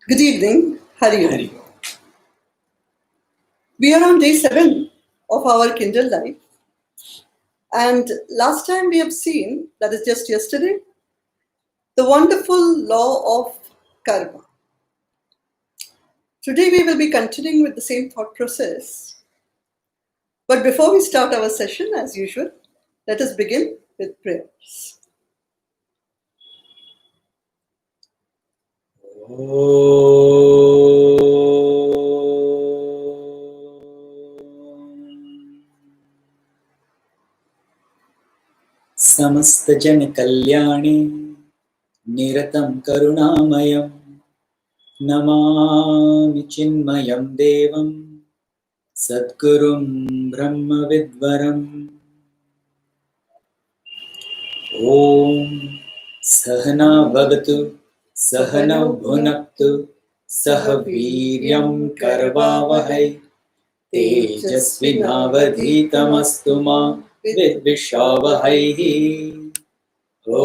Good evening, Hari Om. Hari Om. We are on day 7 of our Kindle life. And last time we have seen, that is just yesterday, the wonderful law of karma. Today we will be continuing with the same thought process. But before we start our session, as usual, let us begin with prayers. समस्त जन कल्याणे निरतं करुणामयं नमामि चिन्मयं देवं सद्गुरुं ब्रह्मविद्वरम् ॐ सहना भवतु सहनौ भुनक्तु सह वीर्यं करवावहै तेजस्विनावधीतमस्तु मा विद्विषावहैः ॐ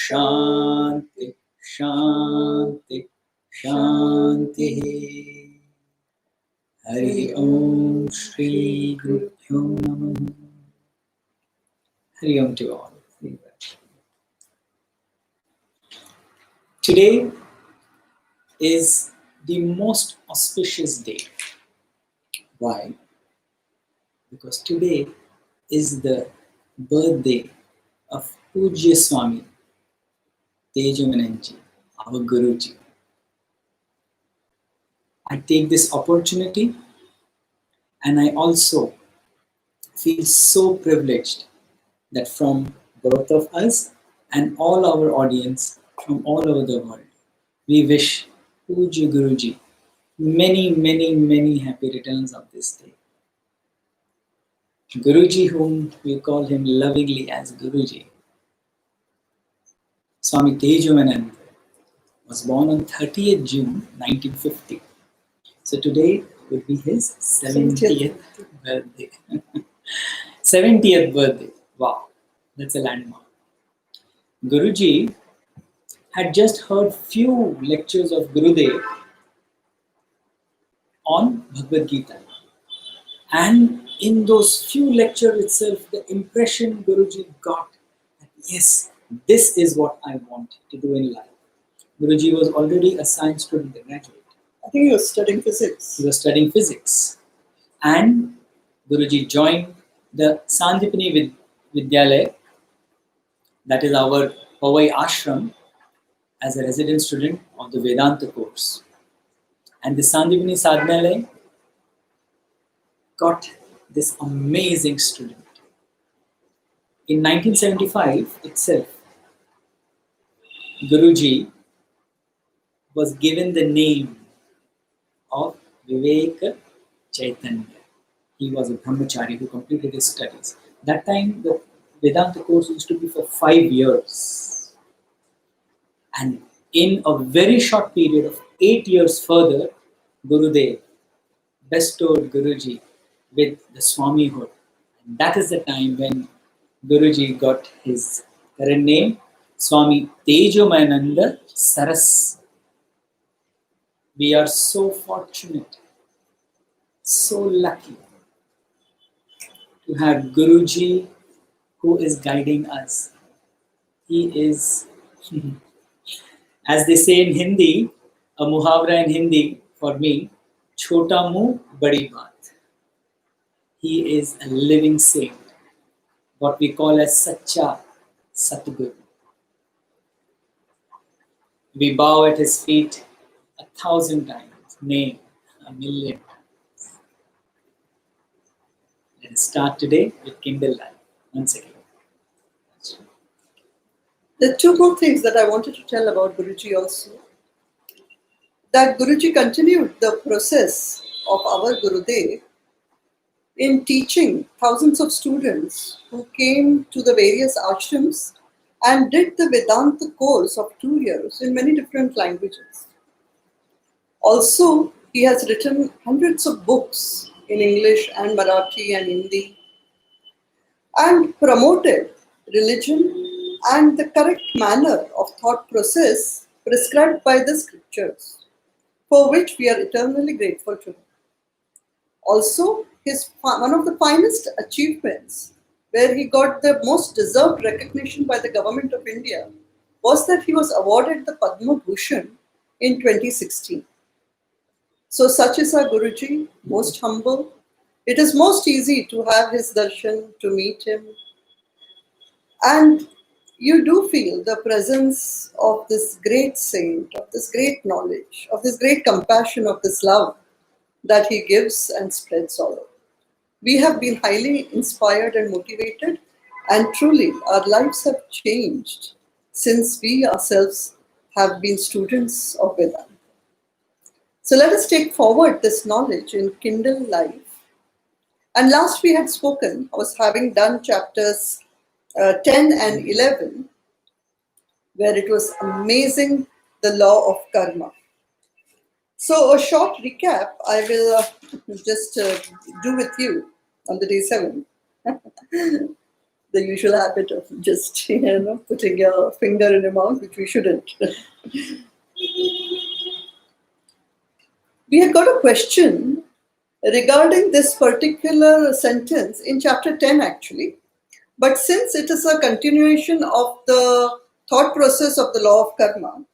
शान्ति शान्ति शान्तिः हरि ॐ श्री गुरुभ्यो नमः Hari Om to all. Today is the most auspicious day. Why? Because today is the birthday of Pujya Swami Chinmayananda, our Guruji. I take this opportunity and I also feel so privileged that from both of us and all our audience from all over the world, we wish Pujya Guruji many happy returns of this day. Guruji, whom we call him lovingly as Guruji, Swami Chinmayananda, was born on 30th June 1950. So today would be his 70th birthday. 70th birthday. Wow, that's a landmark. Guruji had just heard few lectures of Gurudev on Bhagavad Gita. And in those few lectures itself, the impression Guruji got that yes, this is what I want to do in life. Guruji was already a science student, a graduate. I think he was studying physics. He was studying physics. And Guruji joined the Sandipani Vidyalaya, that is our Powai ashram, as a resident student of the Vedanta course. And the Sandipani Sadhanalaya got this amazing student. In 1975 itself, Guruji was given the name of Vivek Chaitanya. He was a brahmachari who completed his studies. That time, the Vedanta course used to be for 5 years. And in a very short period of 8 years further, Gurudev bestowed Guruji with the Swamihood. And that is the time when Guruji got his current name, Swami Chinmayananda Saras. We are so fortunate, so lucky to have Guruji who is guiding us. He is, as they say in Hindi, a muhavra in Hindi for me, Chota Muh Badi Baat. He is a living saint, what we call as Sacha Satguru. We bow at his feet 1,000 times, nay, 1,000,000 times. Let us start today with Kindle Life. Once again. There are 2 more things that I wanted to tell about Guruji also. That Guruji continued the process of our Gurudev in teaching thousands of students who came to the various ashrams and did the Vedanta course of 2 years in many different languages. Also, he has written hundreds of books in English and Marathi and Hindi and promoted religion and the correct manner of thought process prescribed by the scriptures. for which we are eternally grateful to him. Also, one of the finest achievements, where he got the most deserved recognition by the government of India, was that he was awarded the Padma Bhushan in 2016. So such is our Guruji, most humble. It is most easy to have his darshan, to meet him. And you do feel the presence of this great saint, of this great knowledge, of this great compassion, of this love that he gives and spreads all over. We have been highly inspired and motivated, and truly our lives have changed since we ourselves have been students of Vedanta. So let us take forward this knowledge in Kindle life. And last we had spoken, I was having done chapters 10 and 11, where it was amazing the law of karma. So a short recap I will just do with you on the day 7. The usual habit of just putting your finger in your mouth, which we shouldn't. We had got a question regarding this particular sentence in chapter 10 actually. But since it is a continuation of the thought process of the law of karma,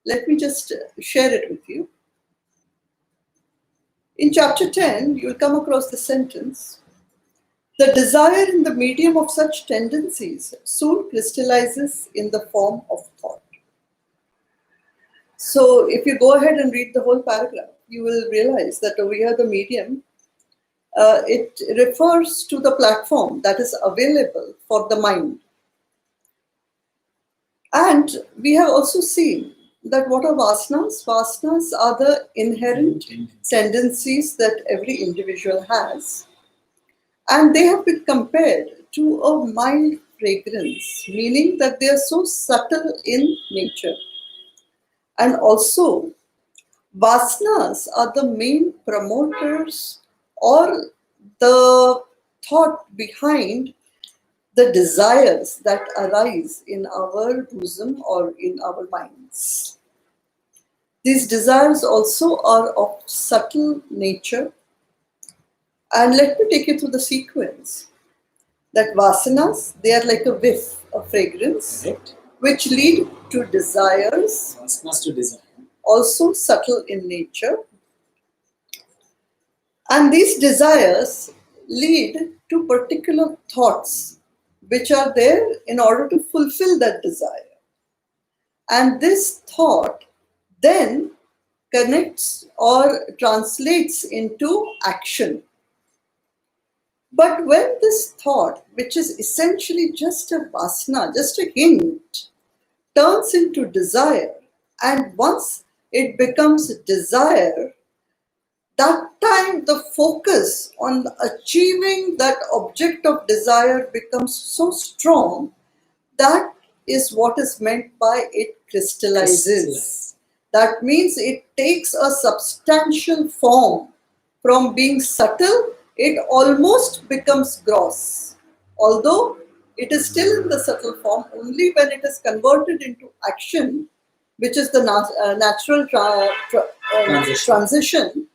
let me just share it with you. In chapter 10, you will come across the sentence, the desire in the medium of such tendencies soon crystallizes in the form of thought. So if you go ahead and read the whole paragraph, you will realize that over here the medium, it refers to the platform that is available for the mind. And we have also seen that what are vasanas? Vasanas are the inherent tendencies that every individual has. And they have been compared to a mild fragrance, meaning that they are so subtle in nature. And also, vasanas are the main promoters or the thought behind the desires that arise in our bosom or in our minds. These desires also are of subtle nature. And let me take you through the sequence. That vasanas, they are like a whiff of fragrance, Correct. which lead to desires, Vasanas to desire. also subtle in nature. And these desires lead to particular thoughts which are there in order to fulfill that desire. And this thought then connects or translates into action. But when this thought, which is essentially just a vasana, just a hint, turns into desire, and once it becomes desire, that time the focus on achieving that object of desire becomes so strong. That is what is meant by it crystallizes. That means it takes a substantial form. From being subtle, it almost becomes gross. Although it is still in the subtle form, only when it is converted into action, which is the natural transition,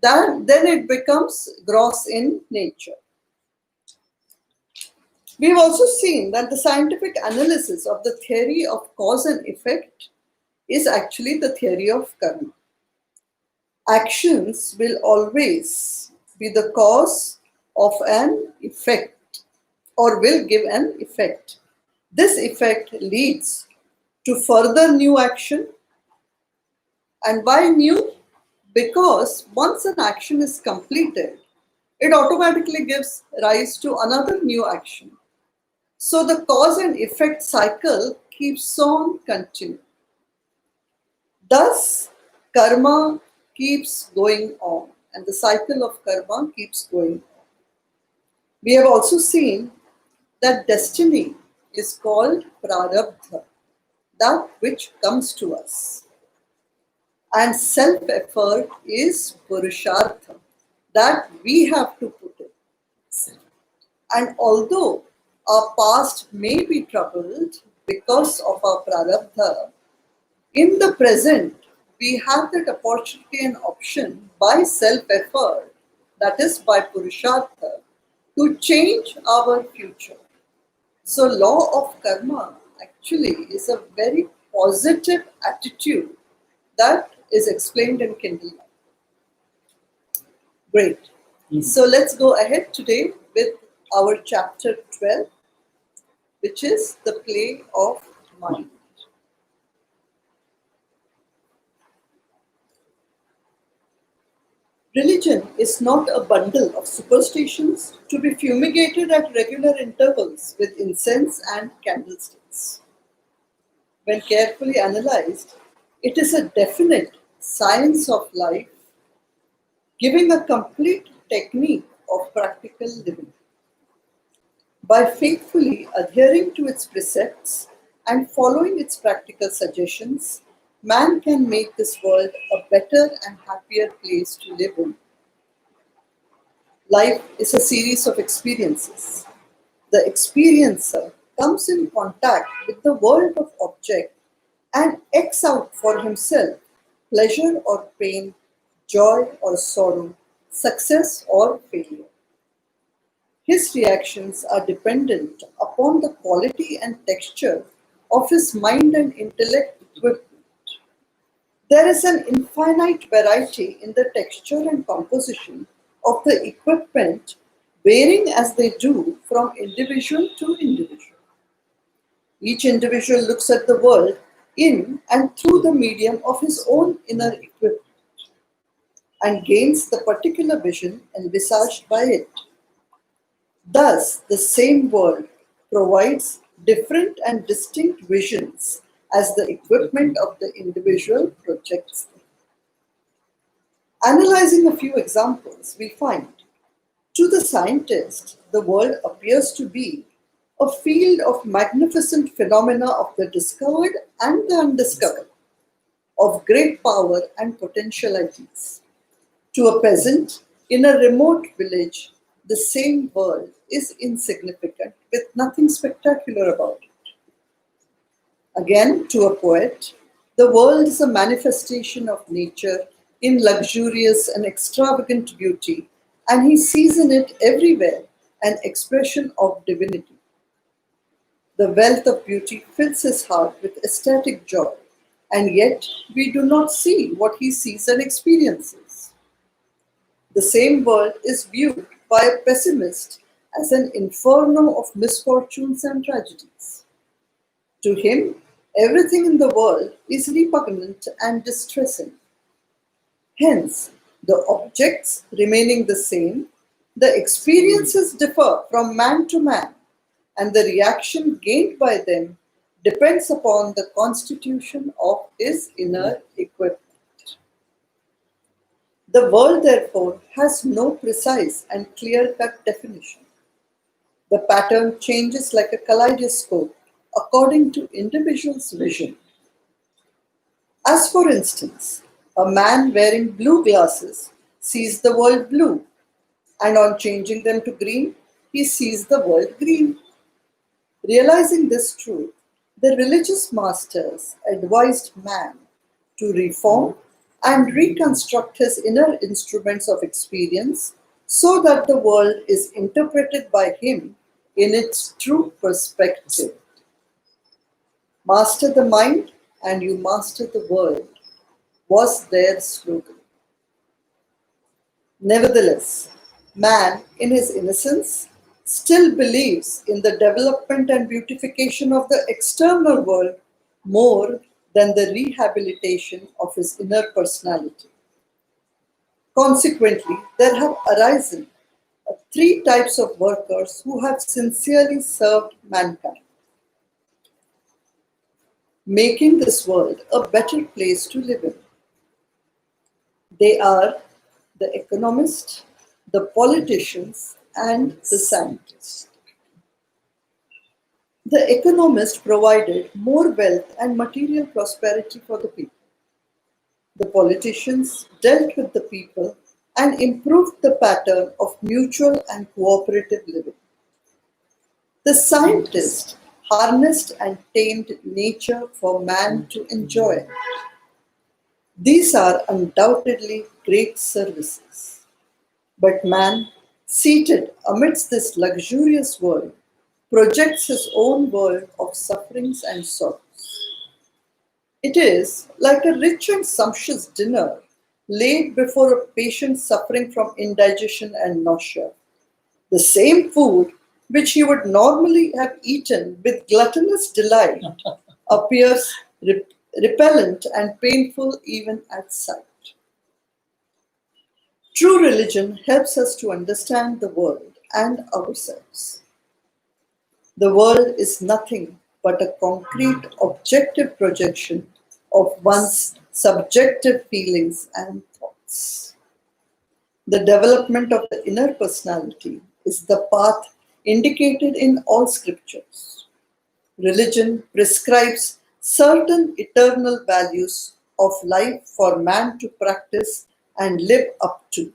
then it becomes gross in nature. We've also seen that the scientific analysis of the theory of cause and effect is actually the theory of karma. Actions will always be the cause of an effect or will give an effect. This effect leads to further new action. And why new? Because once an action is completed, it automatically gives rise to another new action. So the cause and effect cycle keeps on continuing. Thus, karma keeps going on, and the cycle of karma keeps going on. We have also seen that destiny is called prarabdha, that which comes to us. And self-effort is purushartha, that we have to put in. And although our past may be troubled because of our prarabdha, in the present, we have that opportunity and option by self-effort, that is by Purushartha, to change our future. So law of karma actually is a very positive attitude that is explained in KINDLE. Great. So let's go ahead today with our chapter 12, which is the play of mind. Religion is not a bundle of superstitions to be fumigated at regular intervals with incense and candlesticks. When carefully analyzed, it is a definite science of life, giving a complete technique of practical living. By faithfully adhering to its precepts and following its practical suggestions, man can make this world a better and happier place to live in. Life is a series of experiences. The experiencer comes in contact with the world of object and acts out for himself pleasure or pain, joy or sorrow, success or failure. His reactions are dependent upon the quality and texture of his mind and intellect equipment. There is an infinite variety in the texture and composition of the equipment, varying as they do from individual to individual. Each individual looks at the world in and through the medium of his own inner equipment and gains the particular vision envisaged by it. Thus, the same world provides different and distinct visions as the equipment of the individual projects them. Analyzing a few examples, we find to the scientist, the world appears to be a field of magnificent phenomena of the discovered and the undiscovered, of great power and potentialities. To a peasant in a remote village, the same world is insignificant with nothing spectacular about it. Again, to a poet, the world is a manifestation of nature in luxurious and extravagant beauty, and he sees in it everywhere an expression of divinity. The wealth of beauty fills his heart with ecstatic joy, and yet we do not see what he sees and experiences. The same world is viewed by a pessimist as an inferno of misfortunes and tragedies. To him, everything in the world is repugnant and distressing. Hence, the objects remaining the same, the experiences differ from man to man, and the reaction gained by them depends upon the constitution of his inner equipment. The world, therefore, has no precise and clear-cut definition. The pattern changes like a kaleidoscope according to individual's vision. As for instance, a man wearing blue glasses sees the world blue, and on changing them to green, he sees the world green. Realizing this truth, the religious masters advised man to reform and reconstruct his inner instruments of experience so that the world is interpreted by him in its true perspective. Master the mind and you master the world was their slogan. Nevertheless, man, in his innocence, still believes in the development and beautification of the external world more than the rehabilitation of his inner personality. Consequently, there have arisen three types of workers who have sincerely served mankind, making this world a better place to live in. They are the economists, the politicians, and the scientists. The economist provided more wealth and material prosperity for the people. The politicians dealt with the people and improved the pattern of mutual and cooperative living. The scientist harnessed and tamed nature for man to enjoy. These are undoubtedly great services. But man, seated amidst this luxurious world, projects his own world of sufferings and sorrows. It is like a rich and sumptuous dinner laid before a patient suffering from indigestion and nausea. The same food which he would normally have eaten with gluttonous delight appears repellent and painful even at sight. True religion helps us to understand the world and ourselves. The world is nothing but a concrete, objective projection of one's subjective feelings and thoughts. The development of the inner personality is the path indicated in all scriptures. Religion prescribes certain eternal values of life for man to practice and live up to.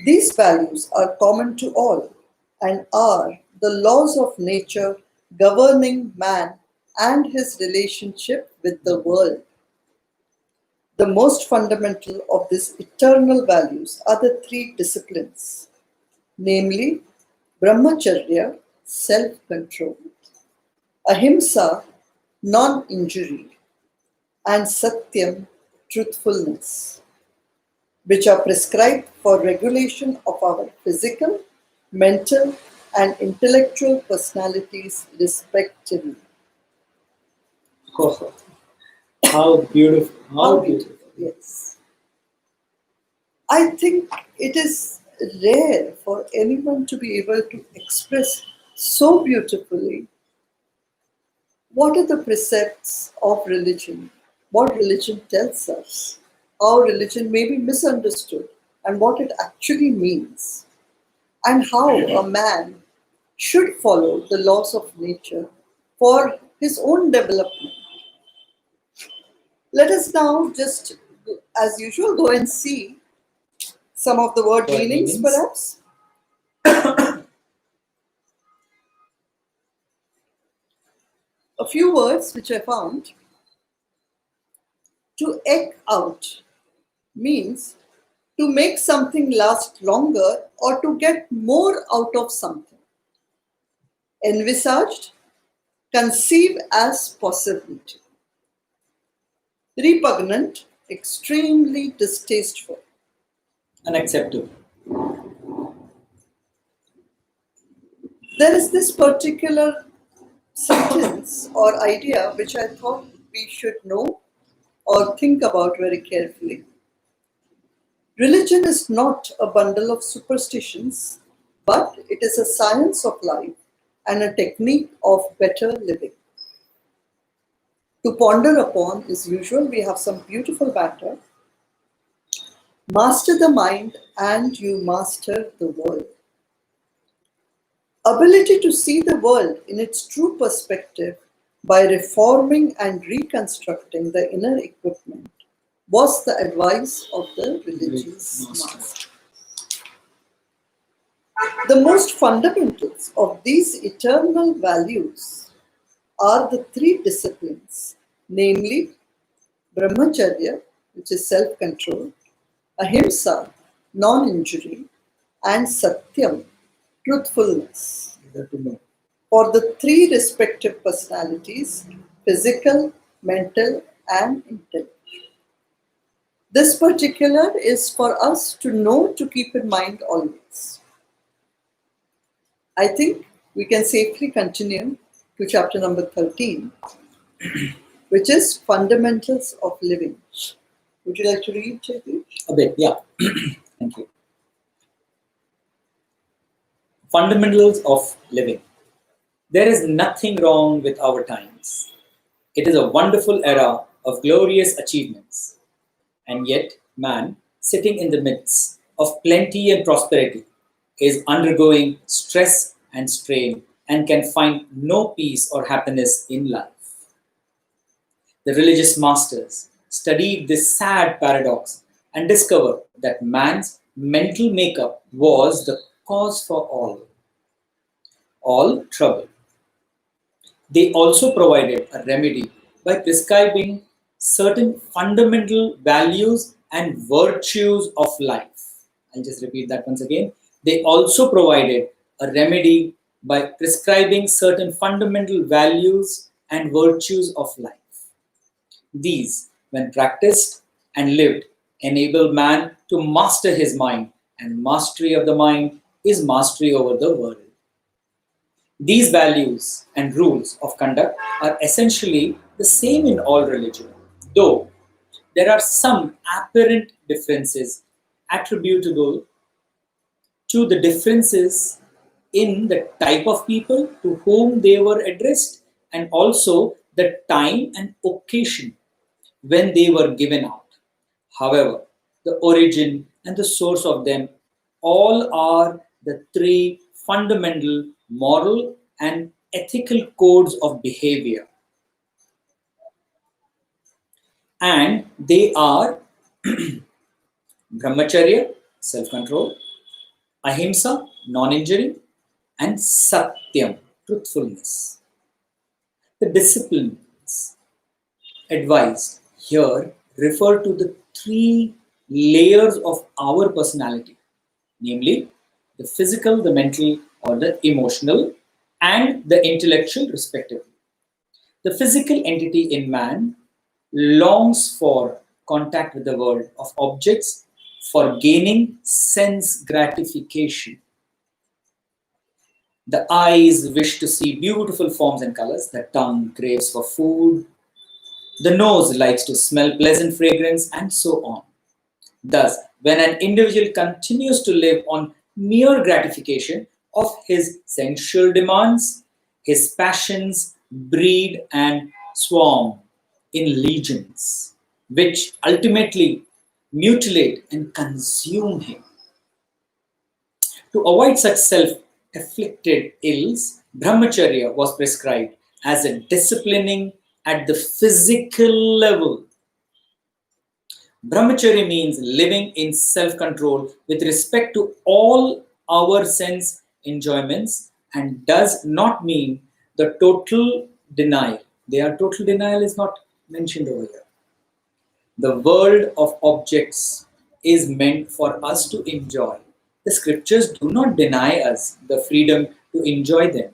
These values are common to all and are the laws of nature governing man and his relationship with the world. The most fundamental of these eternal values are the three disciplines, namely brahmacharya, self-control, ahimsa, non-injury, and satyam, truthfulness, which are prescribed for regulation of our physical, mental, and intellectual personalities respectively. Oh, how beautiful! How How beautiful! beautiful, yes. I think it is rare for anyone to be able to express so beautifully what are the precepts of religion, what religion tells us, how religion may be misunderstood, and what it actually means, and how a man should follow the laws of nature for his own development. Let us now just, as usual, go and see some of the word Word meanings, meanings. perhaps. A few words which I found. To egg out means to make something last longer or to get more out of something. Envisaged, conceive as possibility. Repugnant, extremely distasteful. Unacceptable. There is this particular sentence or idea which I thought we should know or think about very carefully. Religion is not a bundle of superstitions, but it is a science of life and a technique of better living. To ponder upon, as usual, we have some beautiful matter. Master the mind and you master the world. Ability to see the world in its true perspective by reforming and reconstructing the inner equipment was the advice of the religious master. The most fundamentals of these eternal values are the three disciplines, namely brahmacharya, which is self-control, ahimsa, non-injury, and satyam, truthfulness, Better to know. for the three respective personalities, physical, mental, and intellectual. This particular is for us to know, to keep in mind always. I think we can safely continue to chapter number 13, which is Fundamentals of Living. Would you like to read, Jagdish? A bit, yeah. Thank you. Fundamentals of living. There is nothing wrong with our times. It is a wonderful era of glorious achievements. And yet, man, sitting in the midst of plenty and prosperity, is undergoing stress and strain and can find no peace or happiness in life. The religious masters studied this sad paradox and discovered that man's mental makeup was the cause for all trouble. They also provided a remedy by prescribing certain fundamental values and virtues of life. I'll just repeat that once again. They also provided a remedy by prescribing certain fundamental values and virtues of life. These, when practiced and lived, enable man to master his mind, and mastery of the mind is mastery over the world. These values and rules of conduct are essentially the same in all religion, though there are some apparent differences attributable to the differences in the type of people to whom they were addressed and also the time and occasion when they were given out. However, the origin and the source of them all are the three fundamental moral and ethical codes of behavior. And they are brahmacharya, self control, ahimsa, non injury, and satyam, truthfulness. The disciplines advised here refer to the three layers of our personality, namely the physical, the mental, or the emotional, and the intellectual, respectively. The physical entity in man longs for contact with the world of objects for gaining sense gratification. The eyes wish to see beautiful forms and colors, the tongue craves for food, the nose likes to smell pleasant fragrance, and so on. Thus, when an individual continues to live on mere gratification of his sensual demands, his passions breed and swarm in legions, which ultimately mutilate and consume him. To avoid such self-afflicted ills, brahmacharya was prescribed as a disciplining at the physical level. Brahmacharya means living in self-control with respect to all our sense enjoyments and does not mean the total denial. Their total denial is not mentioned over here. The world of objects is meant for us to enjoy. The scriptures do not deny us the freedom to enjoy them.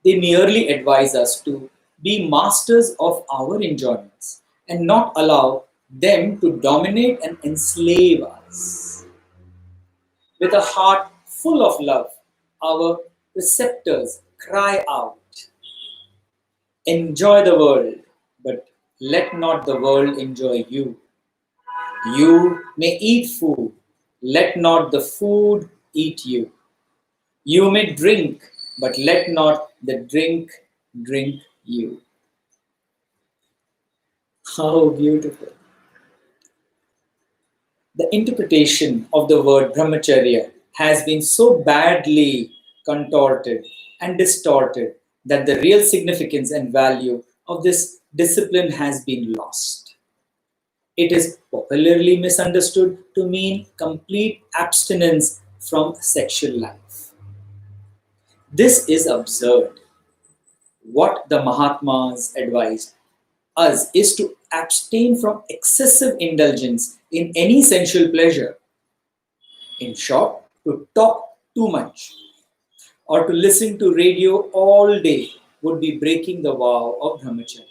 They merely advise us to be masters of our enjoyments and not allow them to dominate and enslave us. With a heart full of love, our preceptors cry out, enjoy the world, but let not the world enjoy you. You may eat food, let not the food eat you. You may drink, but let not the drink drink you. How beautiful. The interpretation of the word brahmacharya has been so badly contorted and distorted that the real significance and value of this discipline has been lost. It is popularly misunderstood to mean complete abstinence from sexual life. This is absurd. What the Mahatmas advised us is to abstain from excessive indulgence in any sensual pleasure. In short, to talk too much or to listen to radio all day would be breaking the vow of brahmacharya.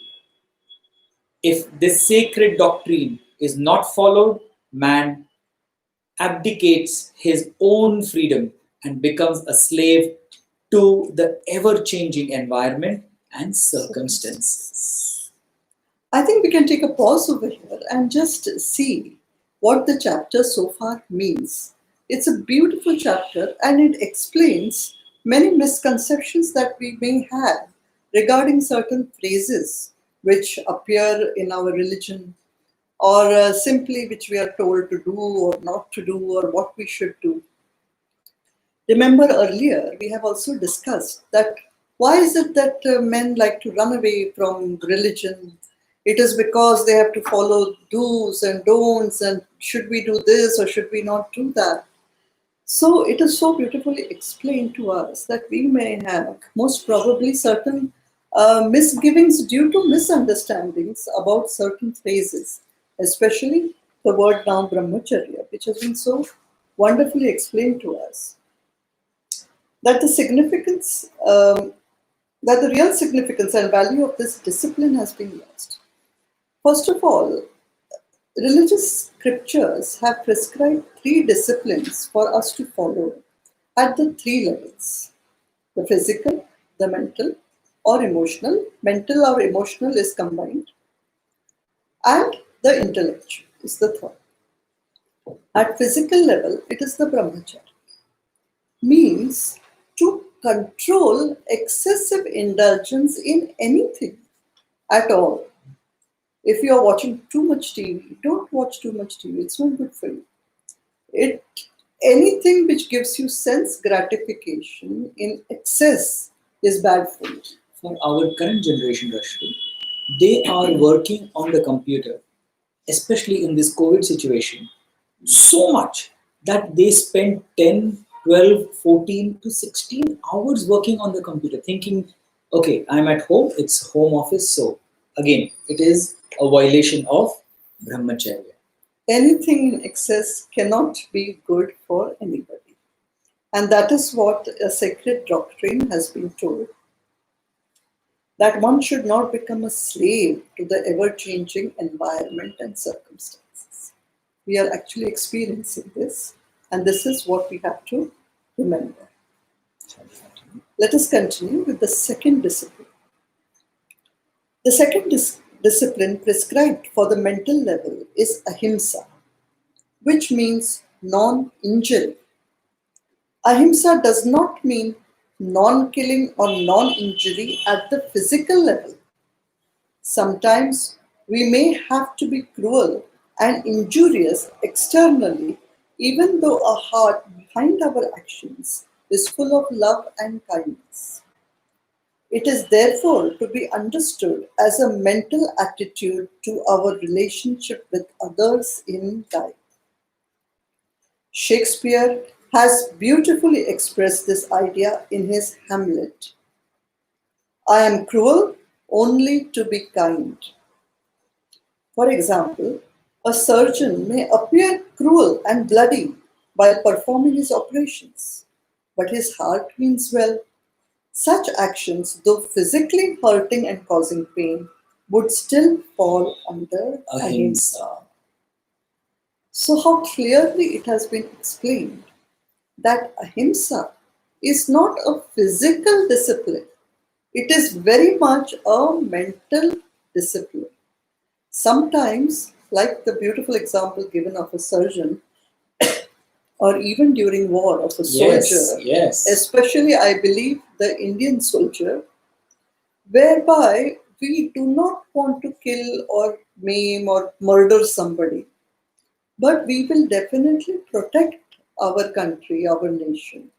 If this sacred doctrine is not followed, man abdicates his own freedom and becomes a slave to the ever-changing environment and circumstances. I think we can take a pause over here and just see what the chapter so far means. It's a beautiful chapter and it explains many misconceptions that we may have regarding certain phrases which appear in our religion or simply which we are told to do or not to do or what we should do. Remember earlier, we have also discussed that why is it that men like to run away from religion? It is because they have to follow do's and don'ts and should we do this or should we not do that? So it is so beautifully explained to us that we may have most probably certain misgivings due to misunderstandings about certain phrases, especially the word now brahmacharya, which has been so wonderfully explained to us. That the significance, that the real significance and value of this discipline has been lost. First of all, religious scriptures have prescribed three disciplines for us to follow at the three levels: the physical, the mental, or emotional. Mental or emotional is combined, and the intellectual is the third. At physical level, it is the brahmacharya, means to control excessive indulgence in anything at all. If you are watching too much TV, don't watch too much TV. It's not good for you. It anything which gives you sense gratification in excess is bad for you. For our current generation, Rashmi, they are working on the computer, especially in this COVID situation, so much that they spend 10, 12, 14 to 16 hours working on the computer, thinking, okay, I'm at home, it's home office, so again, it is a violation of brahmacharya. Anything in excess cannot be good for anybody. And that is what a sacred doctrine has been told, that one should not become a slave to the ever-changing environment and circumstances. We are actually experiencing this, and this is what we have to remember. Let us continue with the second discipline. The second discipline prescribed for the mental level is ahimsa, which means non-injury. Ahimsa does not mean non-killing or non-injury at the physical level. Sometimes we may have to be cruel and injurious externally, even though our heart behind our actions is full of love and kindness. It is therefore to be understood as a mental attitude to our relationship with others in life. Shakespeare has beautifully expressed this idea in his Hamlet. I am cruel only to be kind. For example, a surgeon may appear cruel and bloody while performing his operations, but his heart means well. Such actions, though physically hurting and causing pain, would still fall under ahimsa. Ahimsa. So, how clearly it has been explained that ahimsa is not a physical discipline, it is very much a mental discipline. Sometimes, like the beautiful example given of a surgeon, or even during war of a soldier, Yes. especially I believe the Indian soldier, whereby we do not want to kill or maim or murder somebody, but we will definitely protect our country, our nation.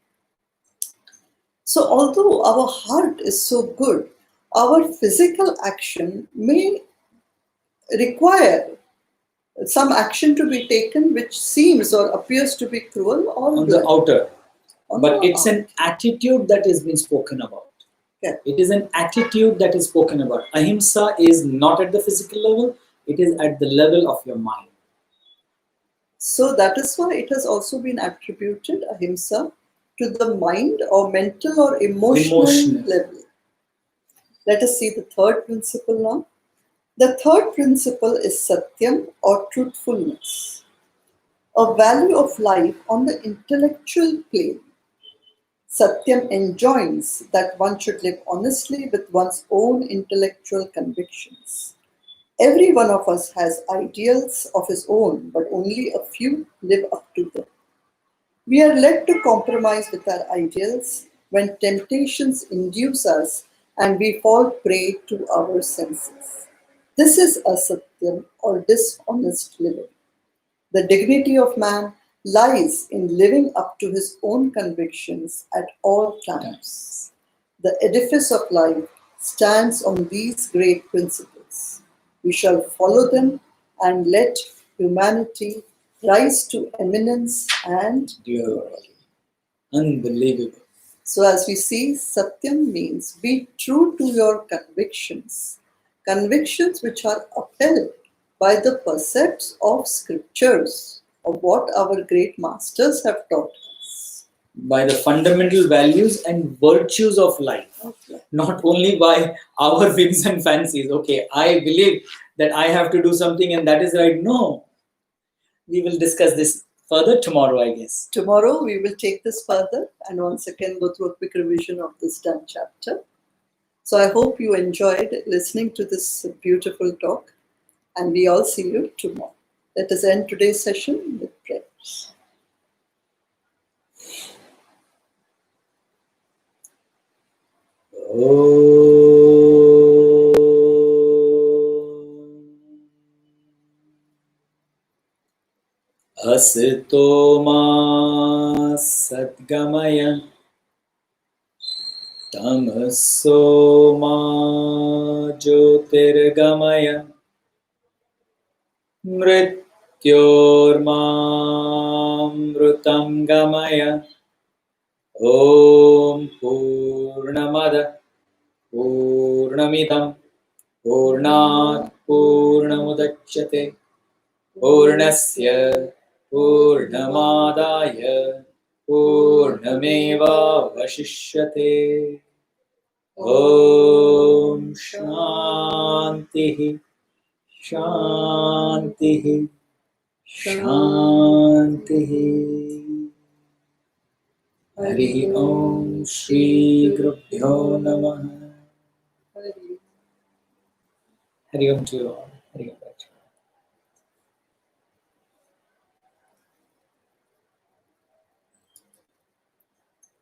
So, although our heart is so good, our physical action may require some action to be taken which seems or appears to be cruel or On the bloody. outer. On But the it's an attitude that is being spoken about. Yeah. It is an attitude that is spoken about. Ahimsa is not at the physical level, it is at the level of your mind. So that is why it has also been attributed, ahimsa, to the mind or mental or emotional level. Let us see the third principle now. The third principle is satyam or truthfulness, a value of life on the intellectual plane. Satyam enjoins that one should live honestly with one's own intellectual convictions. Every one of us has ideals of his own, but only a few live up to them. We are led to compromise with our ideals when temptations induce us and we fall prey to our senses. This is asatyam or dishonest living. The dignity of man lies in living up to his own convictions at all times. The edifice of life stands on these great principles. We shall follow them and let humanity rise to eminence and Dear, unbelievable. So, as we see, Satyam means be true to your convictions, convictions which are upheld by the precepts of scriptures, of what our great masters have taught us. By the fundamental values and virtues of life, Okay. not only by our whims and fancies. Okay, I believe that I have to do something and that is right. No, we will discuss this further tomorrow, I guess. Tomorrow we will take this further and once again go through a quick revision of this done chapter. So I hope you enjoyed listening to this beautiful talk, and we all see you tomorrow. Let us end today's session with prayers. Asito ma sadgamaya tamaso ma jyotirgamaya mrityormamrutam gamaya. Om Purnamada Purnamidam Purnat Purnamudachyate Purnasya Purnamadaya Purnameva Vashishyate. Om Shanti Shanti Shanti. Hari Om Shri Gurubhyo Namaha. Hari Om to you all.